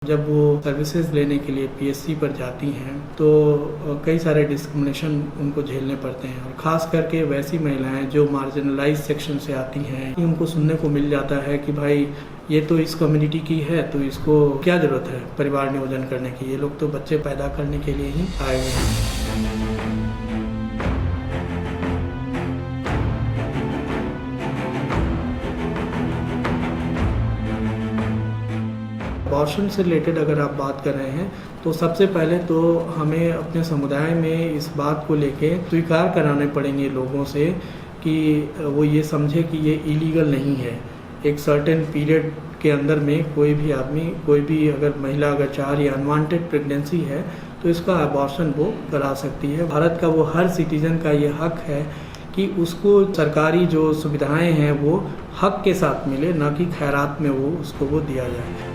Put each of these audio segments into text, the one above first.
जब वो सर्विसेज लेने के लिए पीएससी पर जाती हैं तो कई सारे डिस्क्रिमिनेशन उनको झेलने पड़ते हैं, और ख़ास करके वैसी महिलाएं जो मार्जिनलाइज सेक्शन से आती हैं, उनको सुनने को मिल जाता है कि भाई ये तो इस कम्युनिटी की है तो इसको क्या ज़रूरत है परिवार नियोजन करने की, ये लोग तो बच्चे पैदा करने के लिए ही आए हुए हैं। अबॉर्शन से रिलेटेड अगर आप बात कर रहे हैं तो सबसे पहले तो हमें अपने समुदाय में इस बात को लेके स्वीकार कराने पड़ेंगे लोगों से कि वो ये समझे कि ये इलीगल नहीं है। एक सर्टेन पीरियड के अंदर में कोई भी आदमी, कोई भी अगर महिला अगर चाह रही अनवांटेड प्रेगनेंसी है तो इसका अबॉर्शन वो करा सकती है। भारत का वो हर सिटीजन का ये हक है कि उसको सरकारी जो सुविधाएं हैं वो हक के साथ मिले, ना कि खैरात में वो उसको वो दिया जाए।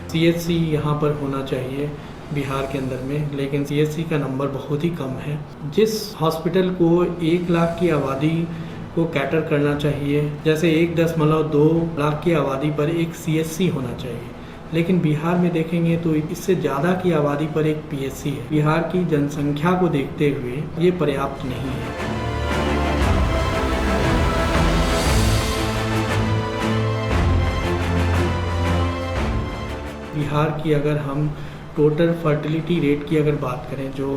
सीएचसी यहाँ पर होना चाहिए बिहार के अंदर में, लेकिन सीएचसी का नंबर बहुत ही कम है। जिस हॉस्पिटल को 1 लाख की आबादी को कैटर करना चाहिए, जैसे 1.2 लाख की आबादी पर एक सीएचसी होना चाहिए, लेकिन बिहार में देखेंगे तो इससे ज़्यादा की आबादी पर एक पीएचसी है। बिहार की जनसंख्या को देखते हुए ये पर्याप्त नहीं है। बिहार की अगर हम टोटल फर्टिलिटी रेट की अगर बात करें, जो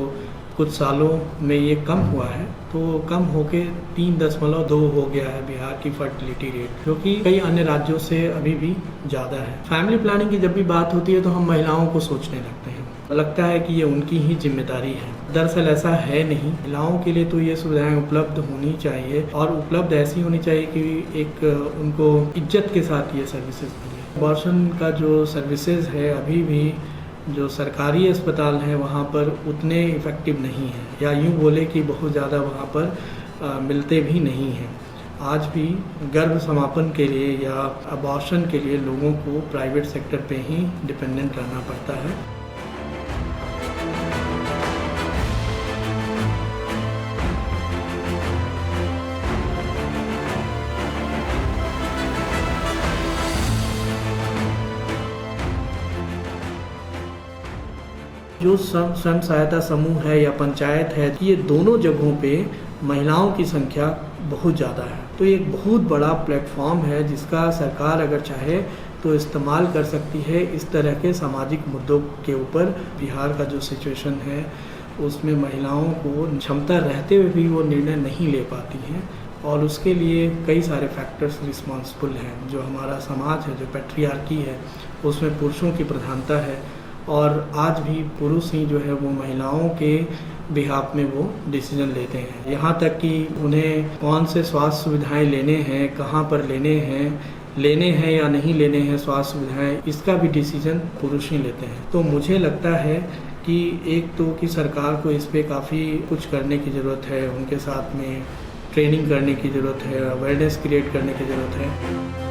कुछ सालों में ये कम हुआ है, तो कम होके 3.2 हो गया है बिहार की फर्टिलिटी रेट, जो कि कई अन्य राज्यों से अभी भी ज़्यादा है। फैमिली प्लानिंग की जब भी बात होती है तो हम महिलाओं को सोचने लगते हैं, लगता है कि ये उनकी ही जिम्मेदारी है। दरअसल ऐसा है नहीं। महिलाओं के लिए तो ये सुविधाएं उपलब्ध होनी चाहिए, और उपलब्ध ऐसी होनी चाहिए कि एक उनको इज्जत के साथ ये सर्विसेज मिले। अबॉर्शन का जो सर्विसेज है अभी भी जो सरकारी अस्पताल हैं वहाँ पर उतने इफ़ेक्टिव नहीं हैं, या यूँ बोले कि बहुत ज़्यादा वहाँ पर मिलते भी नहीं हैं। आज भी गर्भ समापन के लिए या अबॉर्शन के लिए लोगों को प्राइवेट सेक्टर पे ही डिपेंडेंट रहना पड़ता है। जो स्वयं सहायता समूह है या पंचायत है, ये दोनों जगहों पे महिलाओं की संख्या बहुत ज़्यादा है। तो ये एक बहुत बड़ा प्लेटफॉर्म है जिसका सरकार अगर चाहे तो इस्तेमाल कर सकती है इस तरह के सामाजिक मुद्दों के ऊपर। बिहार का जो सिचुएशन है उसमें महिलाओं को क्षमता रहते हुए भी वो निर्णय नहीं ले पाती हैं, और उसके लिए कई सारे फैक्टर्स रिस्पॉन्सिबल हैं। जो हमारा समाज है, जो पैट्रियार्की है, उसमें पुरुषों की प्रधानता है, और आज भी पुरुष ही जो है वो महिलाओं के बिहाफ में वो डिसीजन लेते हैं। यहाँ तक कि उन्हें कौन से स्वास्थ्य सुविधाएं लेने हैं, कहाँ पर लेने हैं या नहीं लेने हैं स्वास्थ्य सुविधाएं, इसका भी डिसीजन पुरुष ही लेते हैं। तो मुझे लगता है कि एक तो कि सरकार को इस पे काफ़ी कुछ करने की ज़रूरत है, उनके साथ में ट्रेनिंग करने की ज़रूरत है, अवेयरनेस क्रिएट करने की ज़रूरत है।